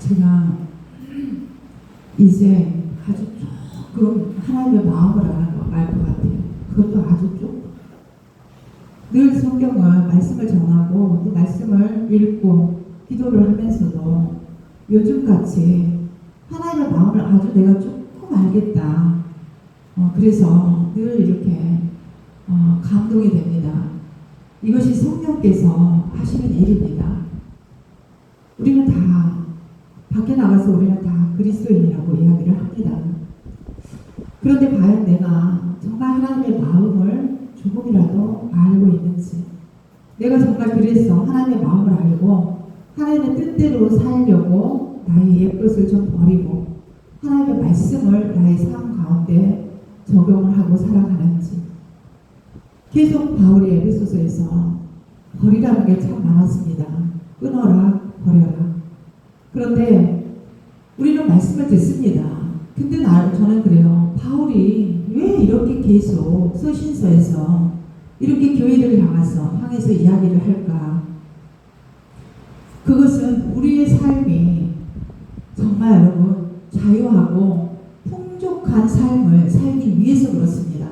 제가 이제 아주 조금 하나님의 마음을 알 것 같아요. 그것도 아주 조금. 늘 성경을 말씀을 전하고 또 말씀을 읽고 기도를 하면서도 요즘같이 하나님의 마음을 아주 내가 조금 알겠다. 그래서 늘 이렇게 감동이 됩니다. 이것이 성령께서 하시는 일입니다. 우리는 다 밖에 나가서 우리는 다 그리스도인이라고 이야기를 합니다. 그런데 과연 내가 정말 하나님의 마음을 조금이라도 알고 있는지, 내가 정말 그래서 하나님의 마음을 알고 하나님의 뜻대로 살려고 나의 옛것을 좀 버리고 하나님의 말씀을 나의 삶 가운데 적용을 하고 살아가는지. 계속 바울이 에베소서에서 버리라는 게 참 많았습니다. 끊어라, 버려라. 그런데 우리는 말씀을 듣습니다. 근데 저는 그래요. 바울이 왜 이렇게 계속 서신서에서 이렇게 교회를 향해서 이야기를 할까? 그것은 우리의 삶이 정말 여러분 자유하고 풍족한 삶을 살기 위해서 그렇습니다.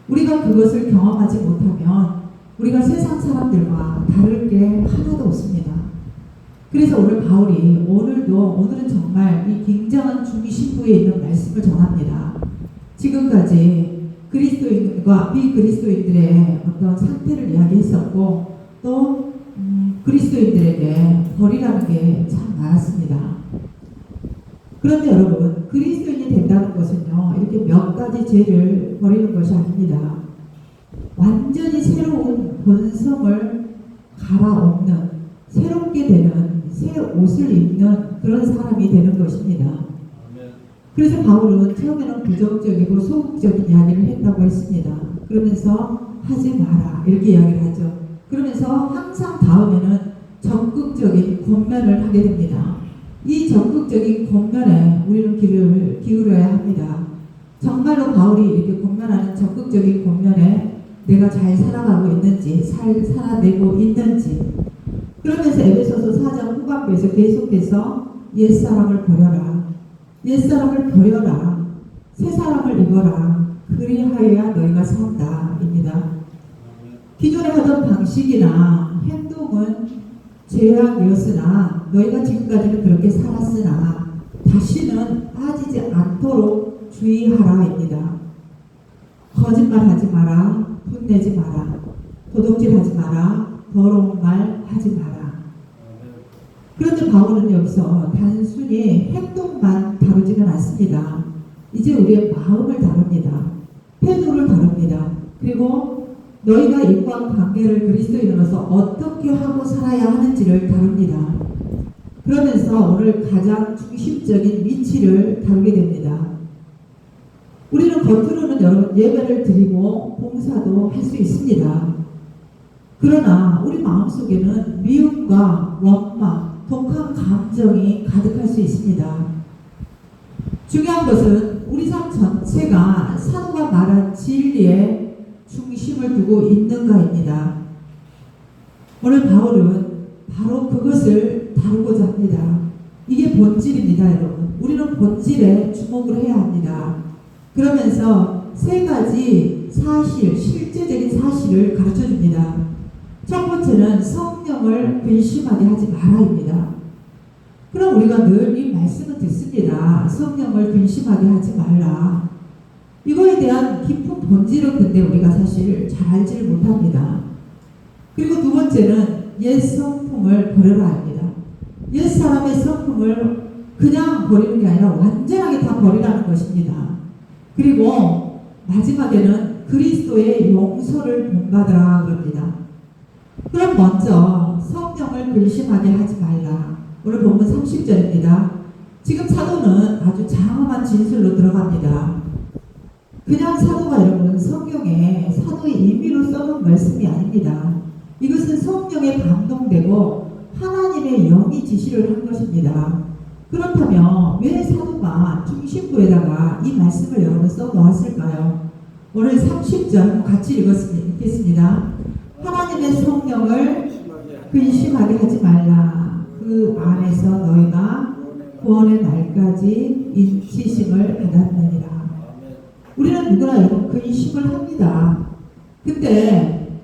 우리가 그것을 경험하지 못하면 우리가 세상 사람들과 다를 게 하나도 없습니다. 그래서 오늘 바울이 오늘은 정말 이 굉장한 중심부에 있는 말씀을 전합니다. 지금까지 그리스도인과 비그리스도인들의 어떤 상태를 이야기했었고 또 그리스도인들에게 버리라는 게 참 많았습니다. 그런데 여러분, 그리스도인이 된다는 것은요, 이렇게 몇 가지 죄를 버리는 것이 아닙니다. 완전히 새로운 본성을 갈아엎는, 새롭게 되는 새 옷을 입는 그런 사람이 되는 것입니다. 그래서 바울은 처음에는 부정적이고 소극적인 이야기를 했다고 했습니다. 그러면서 하지 마라 이렇게 이야기를 하죠. 그러면서 항상 다음에는 적극적인 권면을 하게 됩니다. 이 적극적인 권면에 우리는 귀를 기울여야 합니다. 정말로 바울이 이렇게 권면하는 적극적인 권면에 내가 잘 살아가고 있는지, 살아내고 있는지. 그러면서 에베소서 4장 후반부에서 계속해서 옛사람을 버려라. 옛사람을 버려라. 새사람을 입어라. 그리하여야 너희가 산다. 입니다. 기존에 하던 방식이나 행동은 죄악이었으나 너희가 지금까지는 그렇게 살았으나 다시는 빠지지 않도록 주의하라입니다. 거짓말하지 마라. 분내지 마라. 도둑질하지 마라. 더러운 말 하지 마라. 그런데 바울은 여기서 단순히 행동만 다루지는 않습니다. 이제 우리의 마음을 다룹니다. 태도를 다룹니다. 그리고 너희가 인간관계를 그리스도인으로서 어떻게 하고 살아야 하는지를 다룹니다. 그러면서 오늘 가장 중심적인 위치를 다루게 됩니다. 우리는 겉으로는 여러분 예배를 드리고 봉사도 할 수 있습니다. 그러나 우리 마음속에는 미움과 원망, 독한 감정이 가득할 수 있습니다. 중요한 것은 우리 삶 전체가 사도가 말한 진리에 중심을 두고 있는가입니다. 오늘 바울은 바로 그것을 다루고자 합니다. 이게 본질입니다, 여러분. 우리는 본질에 주목을 해야 합니다. 그러면서 세 가지 실제적인 사실을 가르쳐 줍니다. 첫 번째는 성령을 근심하게 하지 마라입니다. 그럼 우리가 늘 이 말씀을 듣습니다. 성령을 근심하게 하지 말라. 이거에 대한 깊은 본질은 근데 우리가 사실 잘 알지를 못합니다. 그리고 두 번째는 옛 성품을 버려라 합니다. 옛 사람의 성품을 그냥 버리는 게 아니라 완전하게 다 버리라는 것입니다. 그리고 마지막에는 그리스도의 용서를 본받으라 그럽니다. 그럼 먼저 성령을 근심하게 하지 말라. 오늘 본문 30절입니다. 지금 사도는 아주 장엄한 진술로 들어갑니다. 그냥 사도가 여러분 성경에 사도의 임의로 써놓은 말씀이 아닙니다. 이것은 성령에 감동되고 하나님의 영이 지시를 한 것입니다. 그렇다면 왜 사도가 중심부에다가 이 말씀을 여러분 써놓았을까요? 오늘 30절 같이 읽겠습니다. 하나님의 성령을 근심하게 하지 말라. 그 안에서 너희가 구원의 날까지 인치심을 받았느니라. 우리는 누구나 여러분 근심을 합니다. 근데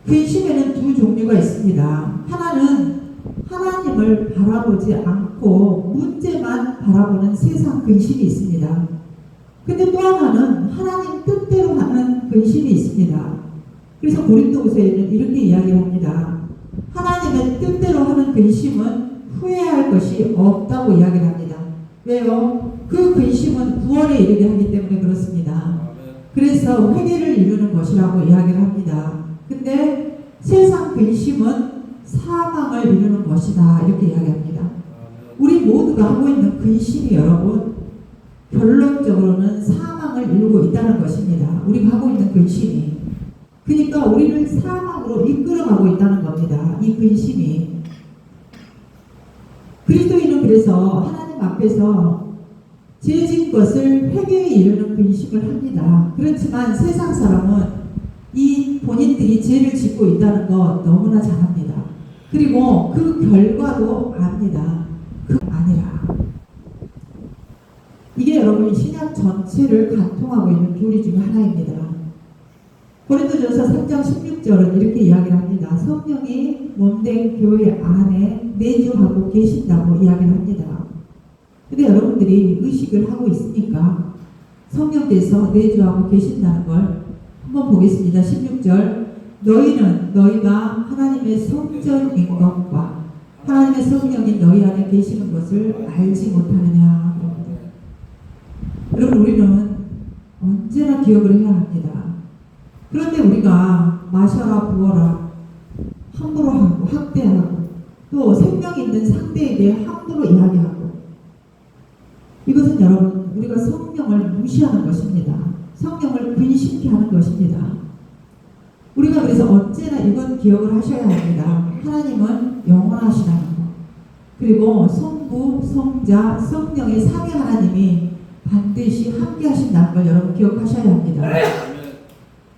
근심에는 두 종류가 있습니다. 하나는 하나님을 바라보지 않고 문제만 바라보는 세상 근심이 있습니다. 근데 또 하나는 하나님 뜻대로 하는 근심이 있습니다. 그래서 고린도후서에는 이렇게 이야기합니다. 하나님의 뜻대로 하는 근심은 후회할 것이 없다고 이야기를 합니다. 왜요? 그 근심은 구원에 이르게 하기 때문에 그렇습니다. 그래서 회개를 이루는 것이라고 이야기를 합니다. 근데 세상 근심은 사망을 이루는 것이다 이렇게 이야기합니다. 우리 모두가 하고 있는 근심이 여러분 결론적으로는 사망을 이루고 있다는 것입니다. 우리가 하고 있는 근심이. 그러니까 우리를 사망으로 이끌어가고 있다는 겁니다. 이 근심이. 그리스도인은 그래서 하나님 앞에서 죄진 것을 회개에 이르는 근심을 합니다. 그렇지만 세상 사람은 이 본인들이 죄를 짓고 있다는 거 너무나 잘 압니다. 그리고 그 결과도 압니다. 그 아니라. 이게 여러분 신약 전체를 관통하고 있는 교리 중에 하나입니다. 고린도전서 3장 16절은 이렇게 이야기를 합니다. 성령이 몸된 교회 안에 내주하고 계신다고 이야기를 합니다. 근데 여러분들이 의식을 하고 있으니까 성령께서 내주하고 계신다는 걸 한번 보겠습니다. 16절 너희는 너희가 하나님의 성전인 것과 하나님의 성령이 너희 안에 계시는 것을 알지 못하느냐. 여러분 우리는 언제나 기억을 해야 합니다. 그런데 우리가 마셔라 부어라 함부로 하고 학대하고 또 생명 있는 상대에 대해 함부로 이야기하고 이것은 여러분 우리가 성령을 무시하는 것입니다. 성령을 근심케 하는 것입니다. 우리가 그래서 언제나 이건 기억을 하셔야 합니다. 하나님은 영원하시다는 것. 그리고 성부, 성자, 성령의 삼위 하나님이 반드시 함께 하신다는 걸 여러분 기억하셔야 합니다.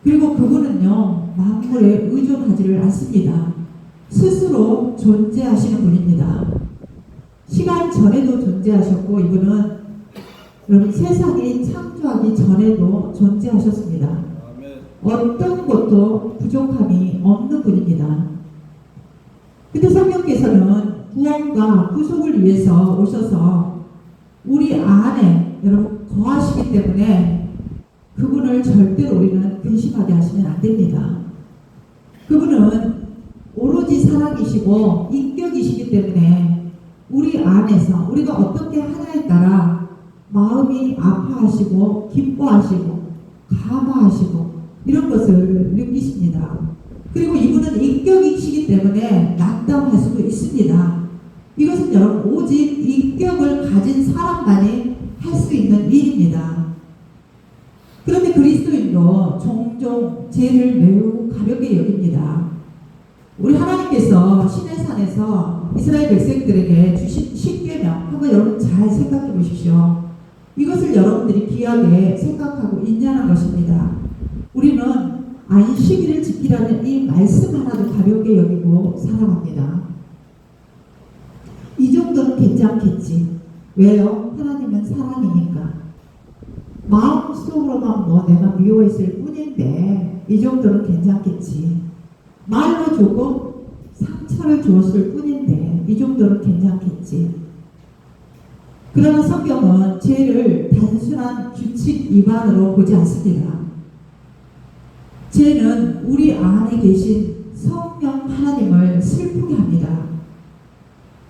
그리고 그분은요 만물에 의존하지를 않습니다. 스스로 존재하시는 분입니다. 시간 전에도 존재하셨고 이분은 여러분 세상이 창조하기 전에도 존재하셨습니다. 어떤 것도 부족함이 없는 분입니다. 근데 성령께서는 구원과 구속을 위해서 오셔서 우리 안에 여러분 거하시기 때문에 그분을 절대로 우리는 근심하게 하시면 안 됩니다. 그분은 오로지 사랑이시고 인격이시기 때문에 우리 안에서 우리가 어떻게 하냐에 따라 마음이 아파하시고 기뻐하시고 감화하시고 이런 것을 느끼십니다. 그리고 이분은 인격이시기 때문에 낙담할 수도 있습니다. 이것은 여러분 오직 인격을 가진 사람만이 할 수 있는 일입니다. 그런데 그리스도인도 종종 죄를 매우 가볍게 여깁니다. 우리 하나님께서 시내산에서 이스라엘 백성들에게 주신 십계명 한번 여러분 잘 생각해 보십시오. 이것을 여러분들이 귀하게 생각하고 인정하는 것입니다. 우리는 안식일을 지키라는 이 말씀 하나도 가볍게 여기고 살아갑니다. 이 정도는 괜찮겠지. 왜요? 하나님은 사랑이니까. 마음속으로만 뭐 내가 미워했을 뿐인데 이 정도는 괜찮겠지. 말로 조금 상처를 주었을 뿐인데 이 정도는 괜찮겠지. 그러나 성경은 죄를 단순한 규칙 위반으로 보지 않습니다. 죄는 우리 안에 계신 성령 하나님을 슬프게 합니다.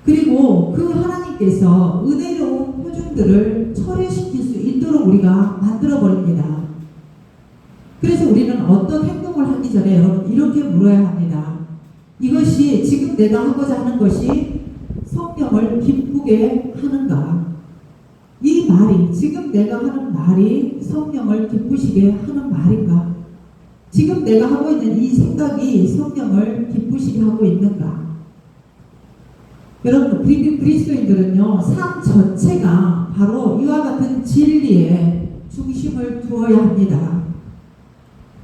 그리고 그 하나님께서 은혜로운 표준들을 철회시킬 수 있도록 우리가 만들어버립니다. 그래서 우리는 어떤 행동을 하기 전에 여러분 이렇게 물어야 합니다. 이것이 지금 내가 하고자 하는 것이 성령을 기쁘게 하는가? 이 말이 지금 내가 하는 말이 성령을 기쁘시게 하는 말인가? 지금 내가 하고 있는 이 생각이 성령을 기쁘시게 하고 있는가? 여러분 그리스도인들은요 삶 전체가 바로 이와 같은 진리에 중심을 두어야 합니다.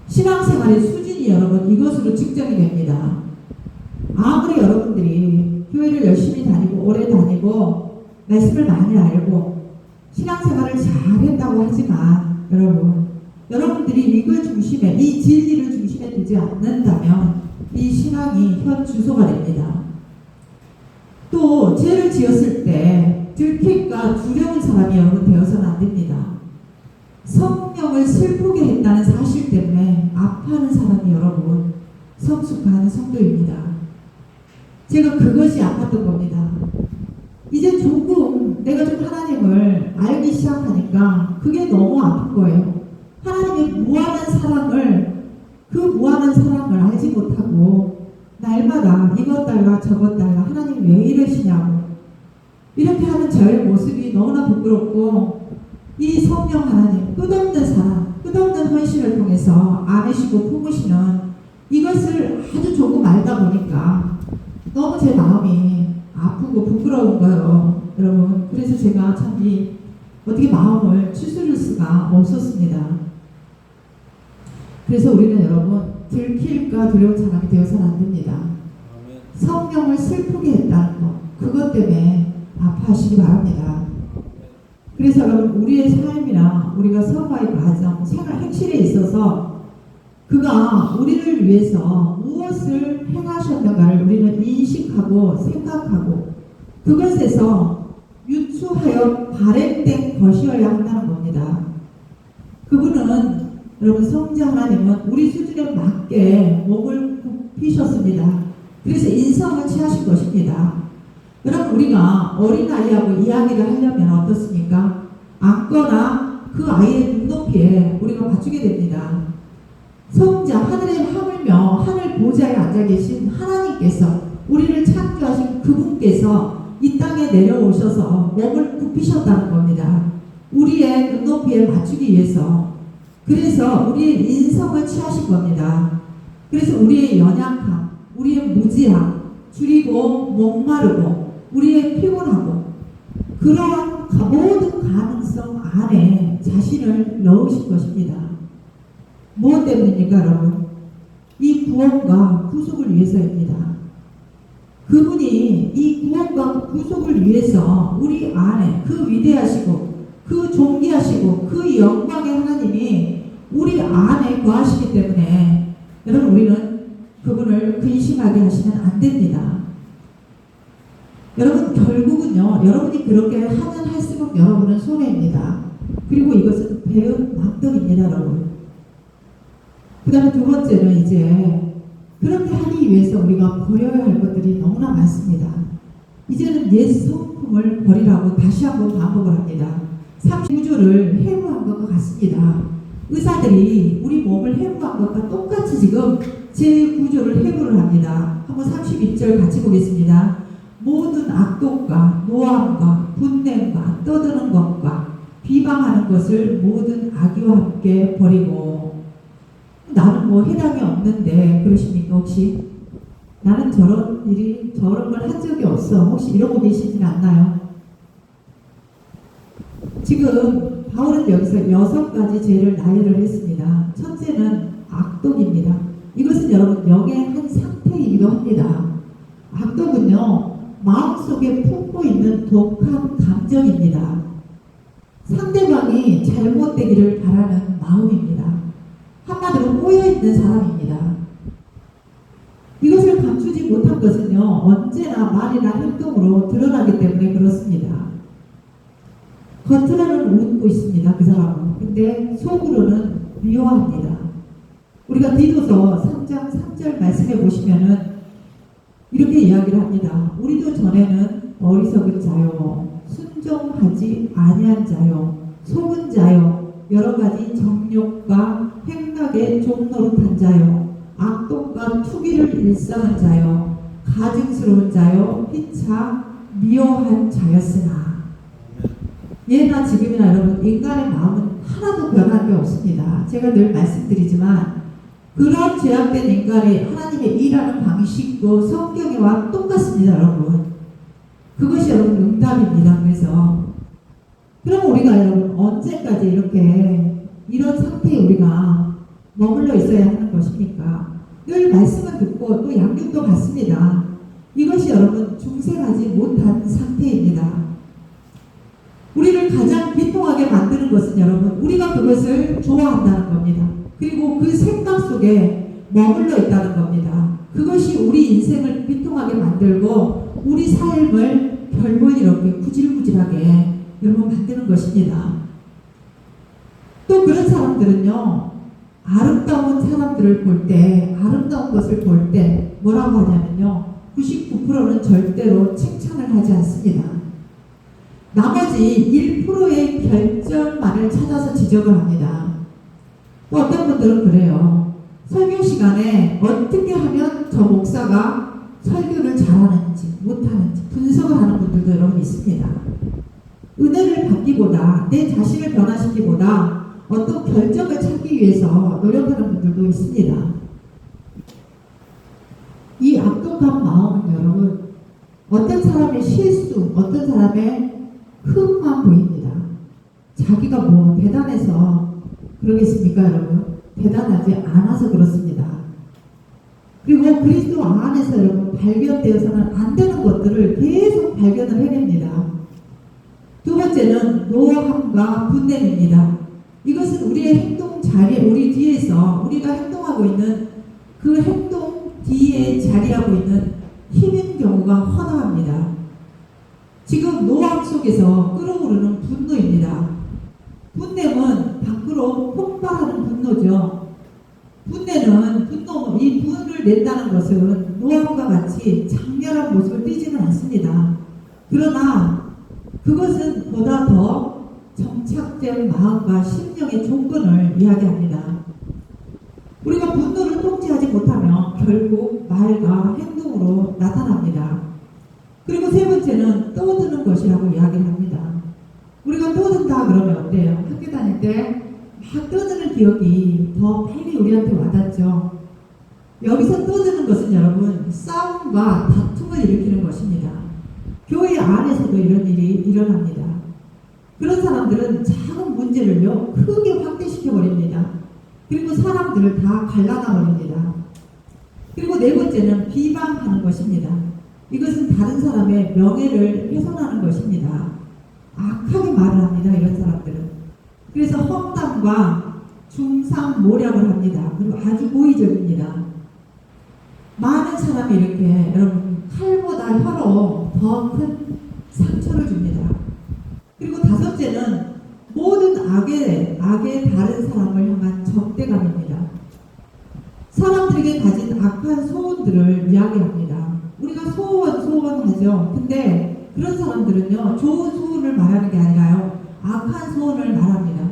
신앙생활의 수준이 여러분 이것으로 측정이 됩니다. 아무리 여러분들이 교회를 열심히 다니고 오래 다니고 말씀을 많이 알고 신앙생활을 잘했다고 하지만 여러분들이 이걸 중심에, 이 진리를 중심에 두지 않는다면 이 신앙이 현 주소가 됩니다. 또 죄를 지었을 때 들킬까 두려운 사람이 여러분 되어서는 안 됩니다. 성령을 슬프게 했다는 사실 때문에 아파하는 사람이 여러분 성숙한 성도입니다. 제가 그것이 아팠던 겁니다. 이제 조금 내가 좀 하나님을 알기 시작하니까 그게 너무 아픈 거예요. 하나님의 무한한 사랑을, 그 무한한 사랑을 알지 못하고 날마다 이것 달라 저것 달라 하나님 왜 이러시냐고 이렇게 하는 저의 모습이 너무나 부끄럽고, 이 성령 하나님 끝없는 사랑, 끝없는 헌신을 통해서 안으시고 품으시는 이것을 아주 조금 알다 보니까 너무 제 마음이 아프고 부끄러운 거예요, 여러분. 그래서 제가 참 어떻게 마음을 추스릴 수가 없었습니다. 그래서 우리는 여러분 들킬까 두려운 사람이 되어서는 안 됩니다. 성령을 슬프게 했다는 것, 그것 때문에 아파하시기 바랍니다. 그래서 여러분 우리의 삶이나 우리가 성화의 과정, 생활 행실에 있어서 그가 우리를 위해서 무엇을 행하셨는가를 우리는 인식하고 생각하고 그것에서 유추하여 발행된 것이어야 한다는 겁니다. 그분은 여러분 성자 하나님은 우리 수준에 맞게 몸을 굽히셨습니다. 그래서 인성을 취하신 것입니다. 여러분 우리가 어린아이하고 이야기를 하려면 어떻습니까? 앉거나 그 아이의 눈높이에 우리가 맞추게 됩니다. 성자 하늘에 하물며 하늘 보좌에 앉아 계신 하나님께서 우리를 창조하신 그분께서 이 땅에 내려오셔서 몸을 굽히셨다는 겁니다. 우리의 눈높이에 맞추기 위해서. 그래서 우리의 인성을 취하신 겁니다. 그래서 우리의 연약함, 우리의 무지함, 줄이고 목마르고 우리의 피곤하고 그러한 모든 가능성 안에 자신을 넣으신 것입니다. 무엇 때문입니까, 여러분? 이 구원과 구속을 위해서입니다. 그분이 이 구원과 구속을 위해서 우리 안에 그 위대하시고 그 존귀하시고 그 영광의 하나님이 우리 안에 거하시기 때문에 여러분 우리는 그분을 근심하게 하시면 안 됩니다. 여러분 결국은요, 여러분이 그렇게 하면 할수록 여러분은 손해입니다. 그리고 이것은 배은 망덕입니다, 여러분. 그 다음에 두 번째는 이제 그렇게 하기 위해서 우리가 버려야 할 것들이 너무나 많습니다. 이제는 옛 성품을 버리라고 다시 한번 반복을 합니다. 39조를 해부한 것과 같습니다. 의사들이 우리 몸을 해부한 것과 똑같이 지금 제9조를 해부를 합니다. 한번 32절 같이 보겠습니다. 모든 악독과 노함과 분냄과 떠드는 것과 비방하는 것을 모든 악의와 함께 버리고. 나는 뭐 해당이 없는데 그러십니까 혹시? 나는 저런 걸 한 적이 없어. 혹시 이러고 계시진 않나요? 지금 바울은 여기서 6가지 죄를 나열을 했습니다. 첫째는 악독입니다. 이것은 여러분 영의 한 상태이기도 합니다. 악독은요, 마음속에 품고 있는 독한 감정입니다. 상대방이 잘못되기를 바라는 마음입니다. 한마디로 꼬여있는 사람입니다. 이것을 감추지 못한 것은요, 언제나 말이나 행동으로 드러나기 때문에 그렇습니다. 겉으로는 웃고 있습니다, 그 사람은. 근데 속으로는 미워합니다. 우리가 디도서 3장 3절 말씀해 보시면은 이렇게 이야기를 합니다. 우리도 전에는 어리석은 자요, 순종하지 아니한 자요, 속은 자요, 여러 가지 정욕과 행락의 종노릇한 자요, 악독과 투기를 일삼은 자요, 가증스러운 자요, 피차 미워한 자였으나. 예나 지금이나 여러분 인간의 마음은 하나도 변한 게 없습니다. 제가 늘 말씀드리지만 그런 죄악된 인간의 하나님의 일하는 방식도 성경에와 똑같습니다, 여러분. 그것이 여러분 응답입니다. 그래서 그럼 우리가 여러분 언제까지 이런 상태에 우리가 머물러 있어야 하는 것입니까? 늘 말씀을 듣고 또 양육도 받습니다. 이것이 여러분 중생하지 못한 상태입니다. 여러분? 우리가 그것을 좋아한다는 겁니다. 그리고 그 생각 속에 머물러 있다는 겁니다. 그것이 우리 인생을 비통하게 만들고 우리 삶을 결국 이렇게 구질구질하게 여러분 만드는 것입니다. 또 그런 사람들은요, 아름다운 사람들을 볼 때, 아름다운 것을 볼 때 뭐라고 하냐면요, 99%는 절대로 칭찬을 하지 않습니다. 나머지 1%의 결점만을 찾아서 지적을 합니다. 또 어떤 분들은 그래요. 설교 시간에 어떻게 하면 저 목사가 설교를 잘하는지 못하는지 분석을 하는 분들도 여러분 있습니다. 은혜를 받기보다, 내 자신을 변화시키기보다 어떤 결정을 찾기 위해서 노력하는 분들도 있습니다. 이 악독한 마음은 여러분, 어떤 사람의 실수, 어떤 사람의 흠만 보입니다. 자기가 뭐 대단해서 그러겠습니까, 여러분? 대단하지 않아서 그렇습니다. 그리고 그리스도 안에서 여러분 발견되어서는 안 되는 것들을 계속 발견을 해냅니다. 두 번째는 노함과 분냄입니다. 이것은 우리의 행동 자리에, 우리 뒤에서 우리가 행동하고 있는 그 행동 뒤에 자리하고 있는 힘인 경우가 허다합니다. 지금 노함 속에서 끓어오르는 분노입니다. 분냄은 밖으로 폭발하는 분노죠. 분내는 분노, 이 분을 낸다는 것은 노함과 같이 장렬한 모습을 띠지는 않습니다. 그러나 그것은 보다 더 정착된 마음과 심령의 조건을 이야기합니다. 우리가 분노를 통제하지 못하면 결국 말과 행동으로 나타납니다. 그리고 세 번째는 떠드는 것이라고 이야기를 합니다. 우리가 떠든다 그러면 어때요? 학교 다닐 때 막 떠드는 기억이 더 빨리 우리한테 와닿죠. 여기서 떠드는 것은 여러분 싸움과 다툼을 일으키는 것입니다. 교회 안에서도 이런 일이 일어납니다. 그런 사람들은 작은 문제를요 크게 확대시켜버립니다. 그리고 사람들을 다 갈라놔버립니다. 그리고 네 번째는 비방하는 것입니다. 이것은 다른 사람의 명예를 훼손하는 것입니다. 악하게 말을 합니다. 이런 사람들은. 그래서 험담과 중상모략을 합니다. 그리고 아주 고의적입니다. 많은 사람이 이렇게 여러분 칼보다 혀로 더 큰 상처를 줍니다. 그리고 다섯째는 모든 악에 다른 사람을 향한 적대감입니다. 사람들에게 가진 악한 소원들을 이야기합니다. 우리가 소원하죠. 근데 그런 사람들은요, 좋은 소원을 말하는 게 아니라요, 악한 소원을 말합니다.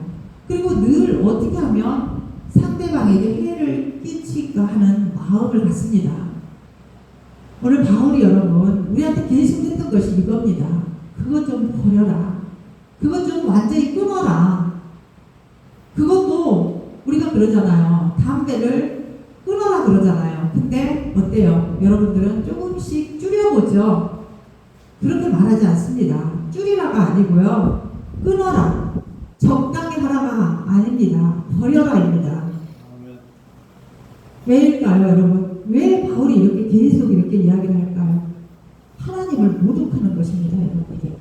그리고 늘 어떻게 하면 상대방에게 해를 끼칠까 하는 마음을 갖습니다. 오늘 바울이 여러분, 우리한테 계속 했던 것이 이겁니다. 그것 좀 버려라. 그것 좀 완전히 끊어라. 그것도 우리가 그러잖아요. 담배를 끊어라 그러잖아요. 근데 어때요? 여러분들은 조금씩 줄여보죠. 그렇게 말하지 않습니다. 줄이라가 아니고요. 끊어라. 적당히 하라가 아닙니다. 버려라입니다. 왜일까요, 여러분? 왜 바울이 이렇게 계속 이렇게 이야기를 할까요? 하나님을 모독하는 것입니다, 여러분. 이게.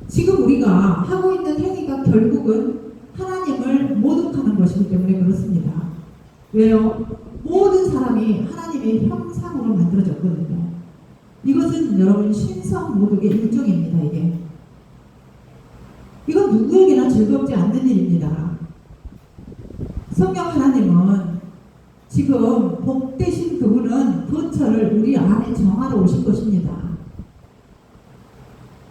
지금 우리가 하고 있는 행위가 결국은 하나님을 모독하는 것이기 때문에 그렇습니다. 왜요? 모든 사람이 하나님의 형상으로 만들어졌거든요. 이것은 여러분 신성 모독의 일종입니다. 이건 누구에게나 즐겁지 않는 일입니다. 성령 하나님은 지금 복되신 그분은 거처를 우리 안에 정하러 오신 것입니다.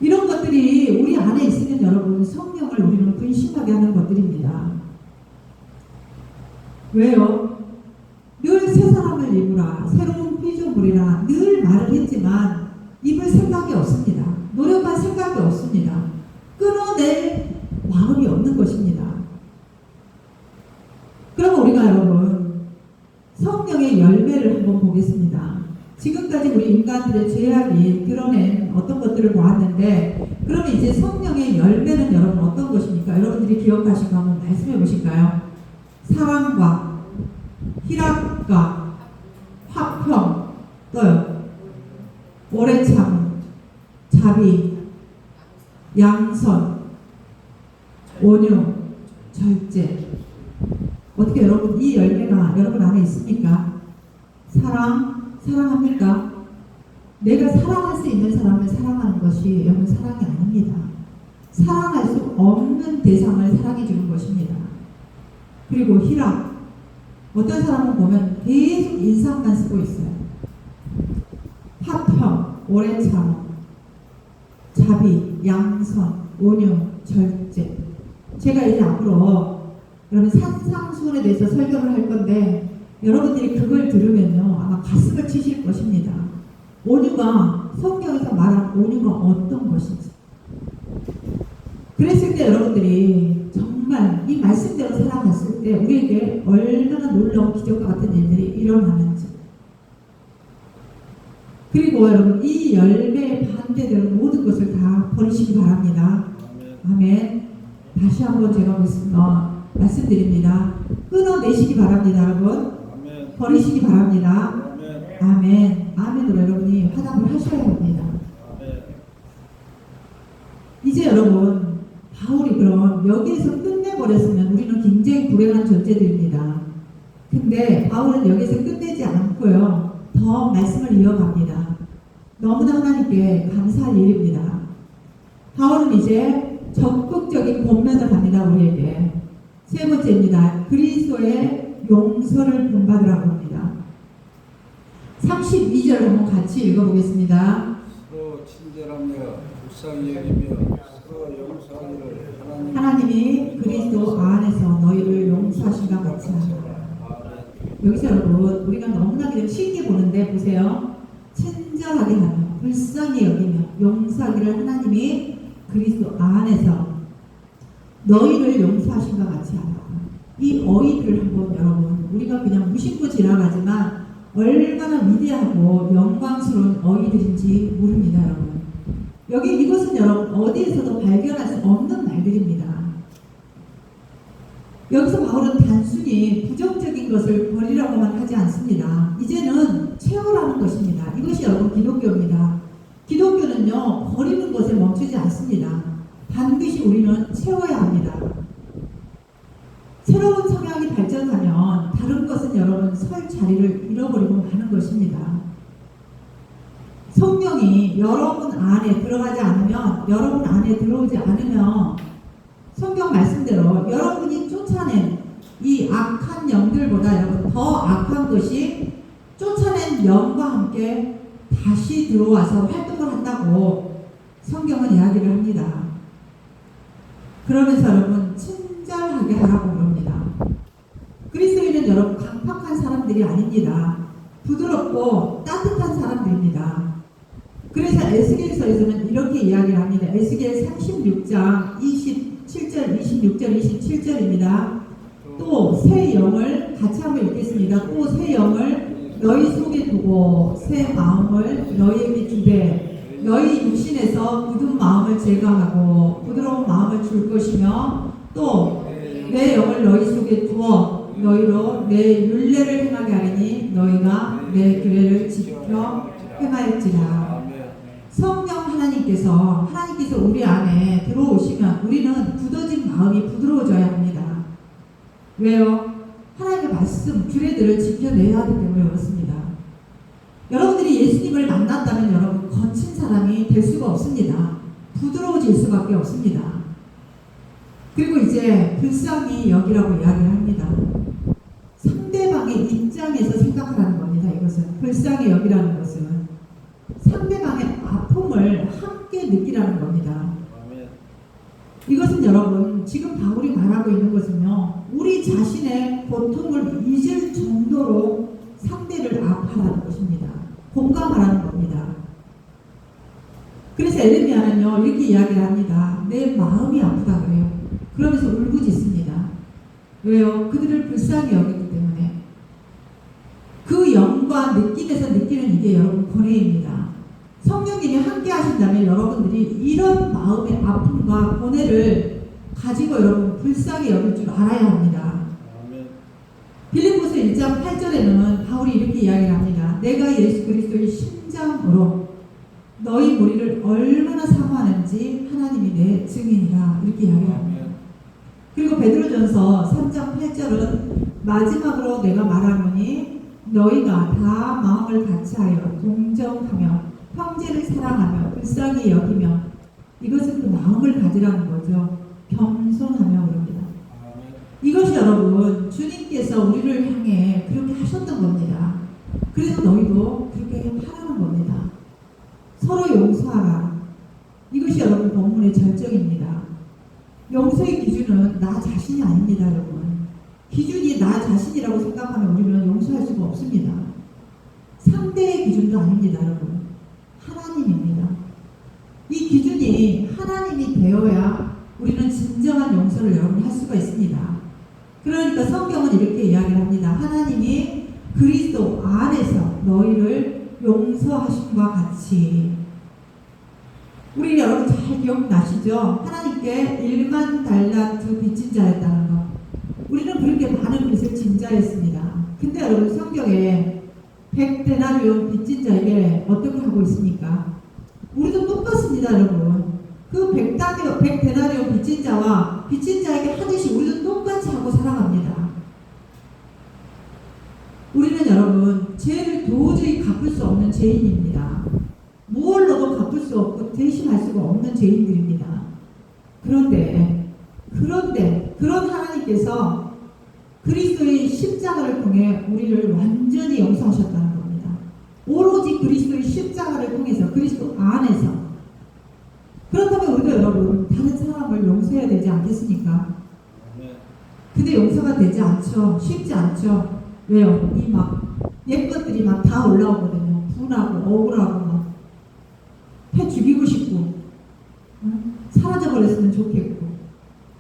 이런 것들이 우리 안에 있으면 여러분 성령을 우리는 근심하게 하는 것들입니다. 왜요? 늘 새 사람을 입으라, 새로운 피조물이라 늘 말을 했지만 입을 생각이 없습니다. 노력할 생각이 없습니다. 끊어낼 마음이 없는 것입니다. 그럼 우리가 여러분 성령의 열매를 한번 보겠습니다. 지금까지 우리 인간들의 죄악이 드러낸 어떤 것들을 보았는데, 그러면 이제 성령의 열매는 여러분 어떤 것입니까? 여러분들이 기억하신 거 한번 말씀해 보실까요? 사랑과 희락과 화평, 또요 오래 참, 자비, 양선, 온유, 절제. 어떻게 여러분 이 열매가 여러분 안에 있습니까? 사랑합니까? 내가 사랑할 수 있는 사람을 사랑하는 것이 여러분 사랑이 아닙니다. 사랑할 수 없는 대상을 사랑해 주는 것입니다. 그리고 희락. 어떤 사람은 보면 계속 인상만 쓰고 있어요. 화평, 오래 참음, 자비, 양선, 온유, 절제. 제가 이제 앞으로 여러분 산상수훈에 대해서 설교를 할 건데 여러분들이 그걸 들으면요 아마 가슴을 치실 것입니다. 온유가 성경에서 말한 온유가 어떤 것인지. 그랬을 때 여러분들이 정말 이 말씀대로 살아갔을 때 우리에게 얼마나 놀라운 기적과 같은 일들이 일어나는지. 그리고 여러분 이 열매에 반대되는 모든 것을 다 버리시기 바랍니다. 아멘. 다시 한번 제가 말씀드립니다. 끊어내시기 바랍니다, 여러분. 아멘. 버리시기 바랍니다. 아멘. 아멘으로 여러분이 화답을 하셔야 합니다. 아멘. 이제 여러분 바울이 그럼 여기에서 끝내버렸으면 우리는 굉장히 불행한 존재들입니다. 근데 바울은 여기에서 끝내지 않고요 더 말씀을 이어갑니다. 너무나 하나님께 감사할 일입니다. 바울은 이제 적극적인 권면을 합니다. 우리에게. 세 번째입니다. 그리스도의 용서를 본받으라고 합니다. 32절 한번 같이 읽어보겠습니다. 서로 친절하며 불쌍히 여기며 서로 용서하기를 하나님이 그리스도 안에서 너희를 용서하신가 같이 하라. 여기서 여러분 우리가 너무나 그냥 쉽게 보는데 보세요. 친절하게 하며 불쌍히 여기며 용서하기를 하나님이 그리스도 안에서 너희를 용서하신가 같이 하라. 이 어휘를 한번 여러분 우리가 그냥 무심코 지나가지만 얼마나 위대하고 영광스러운 어휘들인지 모릅니다. 여러분 여기 이것은 여러분 어디에서도 발견할 수 없는 말들입니다. 여기서 바울은 단순히 부정적인 것을 버리라고만 하지 않습니다. 이제는 채워라는 것입니다. 이것이 여러분 기독교입니다. 기독교는요 버리는 것에 멈추지 않습니다. 반드시 우리는 채워야 합니다. 새로운 성향이 발전하면 다른 것은 여러분 설 자리를 잃어버리고 마는 것입니다. 성령이 여러분 안에 들어가지 않으면 여러분 안에 들어오지 않으면 성경 말씀대로 여러분이 쫓아낸 이 악한 영들보다 여러분 더 악한 것이 쫓아낸 영과 함께 다시 들어와서 활동을 한다고 성경은 이야기를 합니다. 그러면서 여러분 친절하게 하라고 그럽니다. 그리스도인은 여러분 강팍한 사람들이 아닙니다. 부드럽고 따뜻한 사람들입니다. 그래서 에스겔서에서는 이렇게 이야기를 합니다. 에스겔 36장 27절, 26절, 27절입니다. 또 새 영을 같이 한번 읽겠습니다. 또 새 영을 너희 속에 두고 새 마음을 너희에게 주되 너희 육신에서 굳은 마음을 제거하고 부드러운 마음을 줄 것이며 또 내 영을 너희 속에 두어 너희로 내 율례를 행하게 하리니 너희가 내 규례를 지켜 행하였지라. 성령 하나님께서 우리 안에 들어오시면 우리는 굳어진 마음이 부드러워져야 합니다. 왜요? 하나님의 말씀, 규례들을 지켜내야 하기 때문에 그렇습니다. 여러분들이 예수님을 만났다면 여러분 거친 사람이 될 수가 없습니다. 부드러워질 수밖에 없습니다. 그리고 이제 불쌍히 여기라고 이야기를 합니다. 상대방의 입장에서 생각하라는 겁니다. 이것은 불쌍히 여기라는 것은 상대방의 아픔을 함께 느끼라는 겁니다. 이것은 여러분 지금 바울이 말하고 있는 것은요 우리 자신의 고통을 잊을 정도로 상대를 아파하는 것입니다. 공감하라는 겁니다. 그래서 에레미야는요 이렇게 이야기를 합니다. 내 마음이 아프다 그래요. 그러면서 울부짖습니다. 왜요? 그들을 불쌍히 여기기 때문에. 그 영과 느낌에서 느끼는 이게 여러분 고뇌입니다. 성령님이 함께 하신다면 여러분들이 이런 마음의 아픔과 고뇌를 가지고 여러분 불쌍히 여길 줄 알아야 합니다. 빌립보서 1장 8절에는 바울이 이렇게 이야기를 합니다. 내가 예수 그리스도의 심장으로 너희 무리를 얼마나 사모하는지 하나님이 내 증인이라 이렇게 이야기를 합니다. 그리고 베드로전서 3장 8절은 마지막으로 내가 말하노니 너희가 다 마음을 같이하여 동정하며 형제를 사랑하며 불쌍히 여기며 이것은 그 마음을 가지라는 거죠. 겸손하며 그럽니다. 이것이 여러분 주님께서 우리를 향해 그렇게 하셨던 겁니다. 그래서 너희도 그렇게 하라는 겁니다. 서로 용서하라. 이것이 여러분 본문의 절정입니다. 용서의 기준은 나 자신이 아닙니다, 여러분. 기준이 나 자신이라고 생각하면 우리는 용서할 수가 없습니다. 상대의 기준도 아닙니다, 여러분. 하나님입니다. 이 기준이 하나님이 되어야 우리는 진정한 용서를 여러분 할 수가 있습니다. 그러니까 성경은 이렇게 이야기를 합니다. 하나님이 그리스도 안에서 너희를 용서하심과 같이. 우리 여러분 잘 기억나시죠? 하나님께 1만 달란트 빚진 자였다는 거. 우리는 그렇게 많은 빚을 진 자였습니다. 근데 여러분 성경에 100데나리온 빚진 자에게 어떻게 하고 있습니까? 우리도 똑같습니다, 여러분. 그 100데나리온 빚진 자와 빚진 자에게 하듯이 우리도 똑같이 하고 살아갑니다. 우리는 여러분 죄를 도저히 갚을 수 없는 죄인입니다. 무얼로도 갚을 수 없고 대신할 수가 없는 죄인들입니다. 그런데 그런 하나님께서 그리스도의 십자가를 통해 우리를 완전히 용서하셨다는 겁니다. 오로지 그리스도의 십자가를 통해서 그리스도 안에서. 그렇다면 우리가 여러분 다른 사람을 용서해야 되지 않겠습니까? 근데 용서가 되지 않죠. 쉽지 않죠. 왜요? 이 막 예것들이 막 다 올라오거든요. 분하고 억울하고 막 패 죽이고 싶고 사라져버렸으면 좋겠고.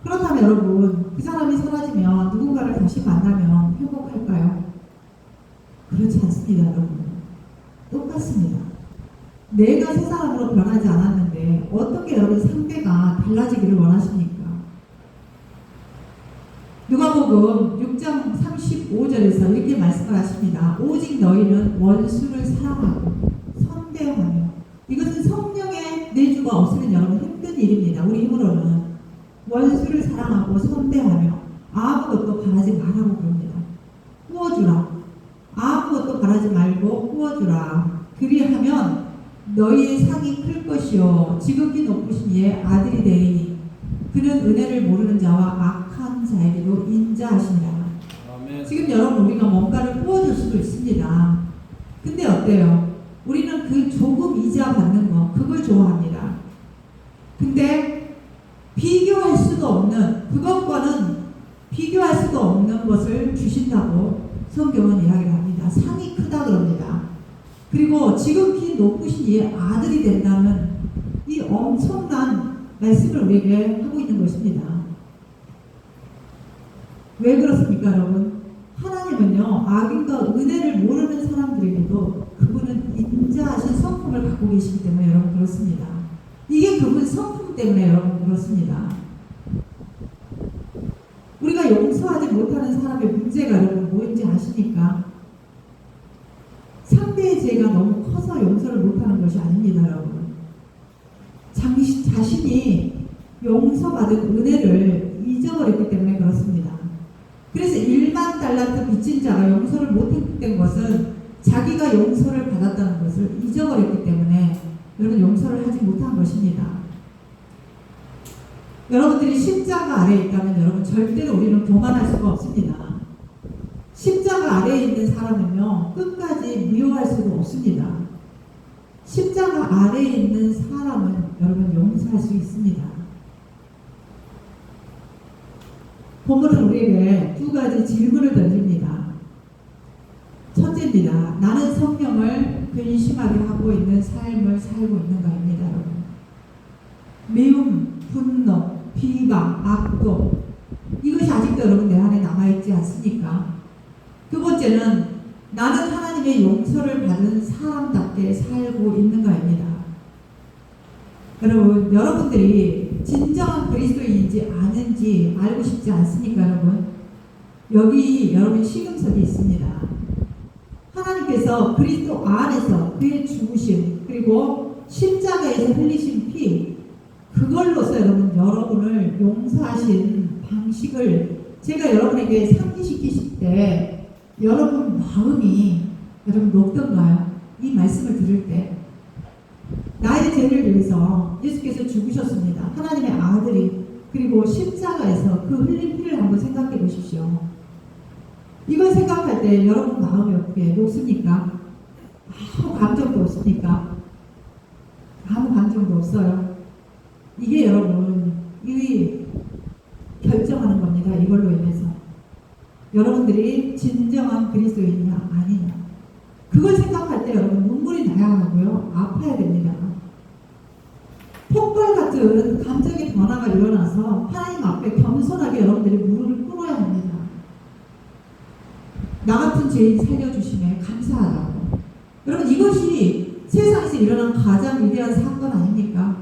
그렇다면 여러분 그 사람이 사라지면 누군가를 다시 만나면 회복할까요? 그렇지 않습니다, 여러분. 똑같습니다. 내가 새 사람으로 변하지 않았는데 어떻게 여러분 상대가 달라지기를 원하십니까? 누가복음 6장 35절에서 이렇게 말씀을 하십니다. 오직 너희는 원수를 사랑하고 선대하며. 이것은 성령의 내주가 없으면 여러분 힘든 일입니다. 우리 힘으로는 원수를 사랑하고 선대하며 아무것도 바라지 말라고 그럽니다. 구워주라. 아무것도 바라지 말고 구워주라. 그리하면 너희의 상이 클 것이요 지극히 높으신 이의 아들이 되리니 그는 은혜를 모르는 자와 악한 자에게도 인자하시니라. 아멘. 지금 여러분 우리가 뭔가를 구워줄 수도 있습니다. 근데 어때요? 우리는 그 조금 이자 받는 거 그걸 좋아합니다. 근데 비교할 수도 없는 그것과는 비교할 수도 없는 것을 주신다고 성경은 이야기를 합니다. 상이 크다 그럽니다. 그리고 지극히 높으신 이의 아들이 된다는 이 엄청난 말씀을 우리에게 하고 있는 것입니다. 왜 그렇습니까, 여러분? 하나님은요, 악인과 은혜를 모르는 사람들에게도 그분은 인자하신 성품을 갖고 계시기 때문에 여러분 그렇습니다. 이게 그분 성품 때문에 여러분 그렇습니다. 우리가 용서하지 못하는 사람의 문제가 여러분 뭔지 아십니까? 상대의 죄가 너무 커서 용서를 못하는 것이 아닙니다, 여러분. 자신이 용서받은 은혜를 잊어버렸기 때문에 그렇습니다. 그래서 1만 달란트 빚진 자가 용서를 못했던 것은 자기가 용서를 받았다는 것을 잊어버렸기 때문에 여러분 용서를 하지 못한 것입니다. 여러분들이 십자가 아래에 있다면 여러분 절대로 우리는 교만할 수가 없습니다. 십자가 아래에 있는 사람은요 끝까지 미워할 수가 없습니다. 십자가 아래에 있는 사람은 여러분 용서할 수 있습니다. 본문은 우리에게 두 가지 질문을 던집니다. 첫째입니다. 나는 성령을 근심하게 하고 있는 삶을 살고 있는가입니다, 여러분. 미움, 분노, 비방, 악도 이것이 아직도 여러분 내 안에 남아있지 않습니까? 두 번째는 나는 하나님의 용서를 받은 사람답게 살고 있는가입니다. 여러분, 여러분들이 진정한 그리스도인인지 아는지 알고 싶지 않습니까, 여러분? 여기 여러분 시금석이 있습니다. 하나님께서 그리스도 안에서 그의 죽으심 그리고 십자가에서 흘리신 피 그걸로서 여러분을 용서하신 방식을 제가 여러분에게 상기시키실 때 여러분 마음이 여러분 높던가요? 이 말씀을 들을 때 나의 죄를 위해서 예수께서 죽으셨습니다. 하나님의 아들이 그리고 십자가에서 그 흘린 피를 한번 생각해 보십시오. 이걸 생각할 때 여러분 마음이 어떻게 높습니까? 아무 감정도 없습니까? 아무 감정도 없어요. 이게 여러분 이 결정하는 겁니다. 이걸로 인해서 여러분들이 진정한 그리스도인이냐 아니냐 그걸 생각할 때 여러분 눈물이 나야 하고요. 아파야 됩니다. 폭발 같은 감정의 변화가 일어나서 하나님 앞에 겸손하게 여러분들이 무릎을 꿇어야 합니다. 나 같은 죄인 살려주심에 감사하다고. 여러분 이것이 세상에서 일어난 가장 위대한 사건 아닙니까?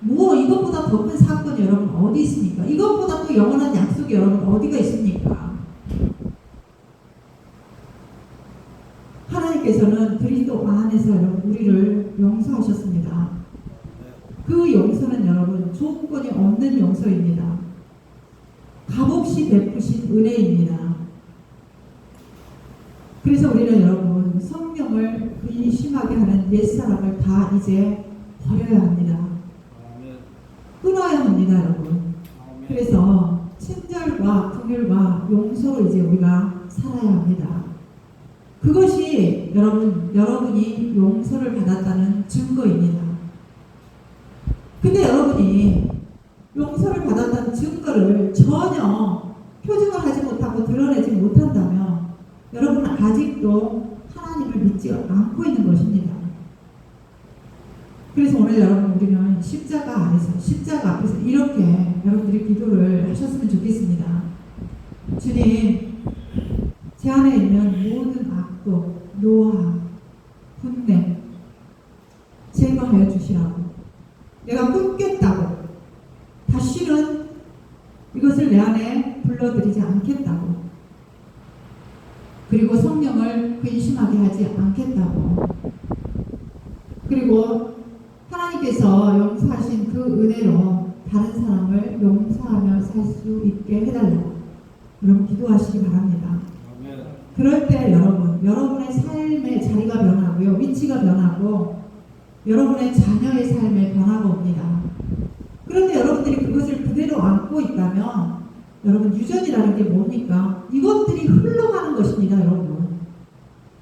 뭐 이것보다 더 큰 사건이 여러분 어디 있습니까? 이것보다 또 영원한 약속이 여러분 어디가 있습니까? 하나님께서는 그리스도 안에서 여러분 우리를 용서하셨습니다. 그 용서는 여러분 조건이 없는 용서입니다. 값없이 베푸신 은혜입니다. 그래서 우리는 여러분 성령을 근심하게 하는 옛사람을 다 이제 버려야 합니다. 끊어야 합니다, 여러분. 그래서 친절과 긍휼과 용서로 이제 우리가 살아야 합니다. 그것이 여러분이 용서를 받았다는 증거입니다. 근데 여러분이 용서를 받았다는 증거를 전혀 표징을 하지 못하고 드러내지 못한다면 여러분은 아직도 하나님을 믿지 않고 있는 것입니다. 그래서 오늘 여러분 우리는 십자가 안에서 십자가 앞에서 이렇게 여러분들이 기도를 하셨으면 좋겠습니다. 주님, 제 안에 있는 모든 악독, 노화, 분냄 제거하여 주시라고. 내가 끊겠다고. 다시는 이것을 내 안에 불러들이지 않겠다고. 그리고 성령을 근심하게 하지 않겠다고. 그리고 하나님께서 용서하신 그 은혜로 다른 사람을 용서하며 살 수 있게 해달라고 여러분 기도하시기 바랍니다. 아멘. 그럴 때 여러분의 삶의 자리가 변하고요. 위치가 변하고 여러분의 자녀의 삶에 변화가 옵니다. 그런데 여러분들이 그것을 그대로 안고 있다면 여러분 유전이라는 게 뭡니까? 이것들이 흘러가는 것입니다. 여러분.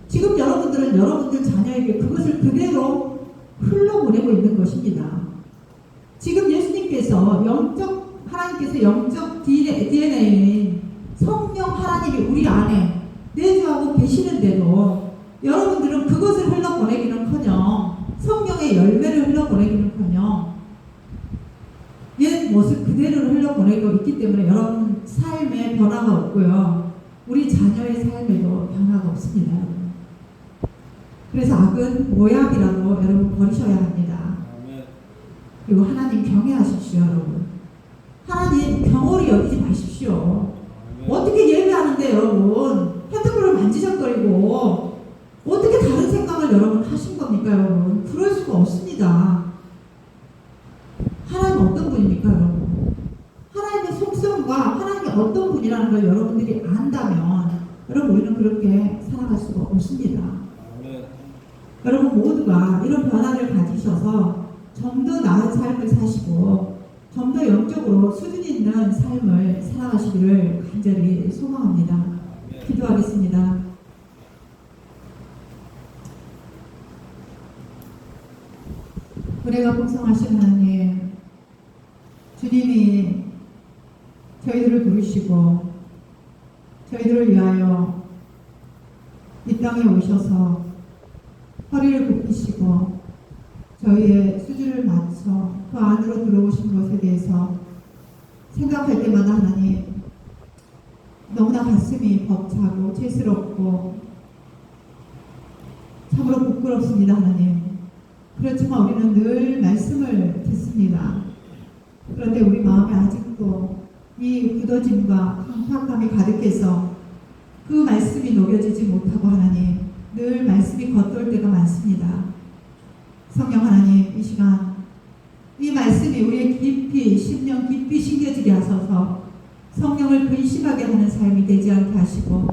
지금 여러분들은 여러분들 자녀에게 그것을 그대로 흘러보내고 있는 것입니다. 지금 예수님께서 하나님께서 영적 DNA인 성령 하나님이 우리 안에 내주하고 계시는데도 여러분들은 그것을 흘러보내기는커녕 성령의 열매를 흘러보내기는커녕 옛 모습 그대로를 흘러보내고 있기 때문에 여러분 삶에 변화가 없고요. 우리 자녀의 삶에도 변화가 없습니다. 그래서 악은 모약이라도 여러분 버리셔야 합니다. 그리고 하나님 경외하십시오, 여러분. 하나님 경홀히 여기지 마십시오. 어떻게 예배하는데 여러분 핸드폰을 만지작거리고 어떻게 다른 생각을 여러분 하신 겁니까, 여러분? 그럴 수가 없습니다. 하나님 어떤 분입니까, 여러분? 하나님의 속성과 하나님이 어떤 분이라는 걸 여러분들이 안다면 여러분 우리는 그렇게 살아갈 수가 없습니다. 여러분 모두가 이런 변화를 가지셔서 좀 더 나은 삶을 사시고 좀 더 영적으로 수준 있는 삶을 살아가시기를 간절히 소망합니다. 기도하겠습니다. 은혜가 풍성하신 하나님, 주님이 저희들을 부르시고 저희들을 위하여 이 땅에 오셔서 허리를 굽히시고 저희의 수준을 맞춰 그 안으로 들어오신 것에 대해서 생각할 때마다 하나님 너무나 가슴이 벅차고 죄스럽고 참으로 부끄럽습니다. 하나님. 그렇지만 우리는 늘 말씀을 듣습니다. 그런데 우리 마음에 아직도 이 굳어짐과 강팍함이 가득해서 그 말씀이 녹여지지 못하고 하나님 늘 말씀이 겉돌 때가 많습니다. 성령 하나님, 이 시간 이 말씀이 우리의 깊이 심령 깊이 심겨지게 하소서. 성령을 근심하게 하는 삶이 되지 않게 하시고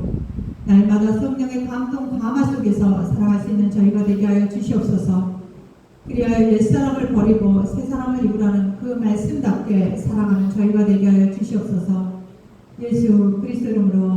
날마다 성령의 감동 감화 속에서 살아갈 수 있는 저희가 되게 하여 주시옵소서. 그리하여 옛사람을 버리고 새사람을 입으라는 그 말씀답게 살아가는 저희가 되게 하여 주시옵소서. 예수 그리스도 이름으로